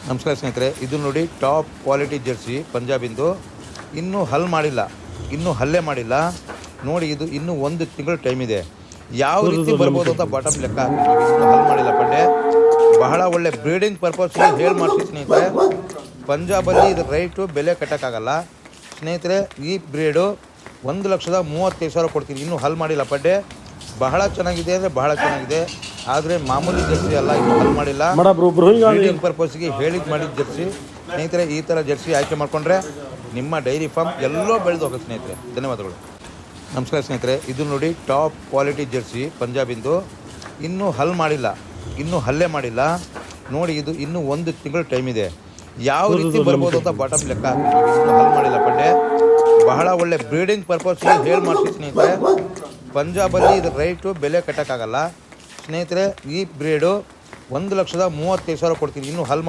ನಮಸ್ಕಾರ ಸ್ನೇಹಿತರೆ, ಇದು ನೋಡಿ ಟಾಪ್ ಕ್ವಾಲಿಟಿ ಜರ್ಸಿ ಪಂಜಾಬಿಂದು. ಇನ್ನೂ ಹಲ್ಲೆ ಮಾಡಿಲ್ಲ ನೋಡಿ. ಇದು ಇನ್ನೂ 1 ತಿಂಗಳು ಟೈಮ್ ಇದೆ. ಯಾವ ರೀತಿ ಬರ್ಬೋದು ಅಂತ ಬಾಟಮ್ ಲೆಕ್ಕ ಹಾಕಿ. ಇನ್ನೂ ಹಲ್ ಮಾಡಿಲ್ಲ ಪಂಡೆ. ಬಹಳ ಒಳ್ಳೆ ಬ್ರೀಡಿಂಗ್ ಪರ್ಪಸ್ಗೆ ಹೇಳಿ ಮಾಡಿಸಿ ಸ್ನೇಹಿತರೆ. ಪಂಜಾಬಲ್ಲಿ ಇದು ರೈಟು ಬೆಲೆ ಕಟ್ಟೋಕ್ಕಾಗಲ್ಲ ಸ್ನೇಹಿತರೆ. ಈ ಬ್ರೀಡು 1,35,000 ಕೊಡ್ತೀನಿ. ಇನ್ನೂ ಹಲ್ ಮಾಡಿಲ್ಲ ಪಡ್ಡೆ. ಬಹಳ ಚೆನ್ನಾಗಿದೆ ಅಂದರೆ ಬಹಳ ಚೆನ್ನಾಗಿದೆ. ಆದರೆ ಮಾಮೂಲಿ ಜರ್ಸಿ ಅಲ್ಲ, ಇನ್ನೂ ಹಲ್ ಮಾಡಿಲ್ಲ. ಬ್ರೀಡಿಂಗ್ ಪರ್ಪಸ್ಗೆ ಮಾಡಿದ ಜರ್ಸಿ ಸ್ನೇಹಿತರೆ. ಈ ಥರ ಜರ್ಸಿ ಆಯ್ಕೆ ಮಾಡಿಕೊಂಡ್ರೆ ನಿಮ್ಮ ಡೈರಿ ಫಾರ್ಮ್ ಎಲ್ಲೋ ಬೆಳೆದು ಹೋಗುತ್ತೆ ಸ್ನೇಹಿತರೆ. ಧನ್ಯವಾದಗಳು. ನಮಸ್ಕಾರ ಸ್ನೇಹಿತರೆ, ಇದು ನೋಡಿ ಟಾಪ್ ಕ್ವಾಲಿಟಿ ಜರ್ಸಿ ಪಂಜಾಬಿಂದು. ಇನ್ನೂ ಹಲ್ಲೆ ಮಾಡಿಲ್ಲ ನೋಡಿ. ಇದು ಇನ್ನೂ 1 ತಿಂಗಳು ಟೈಮ್ ಇದೆ. ಯಾವ ರೀತಿ ಬರ್ಬೋದು ಅಂತ ಬಾಟಮ್ ಲೆಕ್ಕ ಹಾಕಿ. ಇನ್ನೂ ಹಲ್ ಮಾಡಿಲ್ಲ ಪಂಡೆ. ಬಹಳ ಒಳ್ಳೆ ಬ್ರೀಡಿಂಗ್ ಪರ್ಪಸ್ಗೆ ಹೇಳಿ ಮಾಡಿಸಿ ಸ್ನೇಹಿತರೆ. ಪಂಜಾಬಲ್ಲಿ ಇದು ರೈಟು ಬೆಲೆ ಕಟ್ಟೋಕ್ಕಾಗಲ್ಲ ಸ್ನೇಹಿತರೆ. ಈ ಬ್ರೀಡು 1,35,000 ಕೊಡ್ತೀನಿ. ಇನ್ನೂ ಹಲ್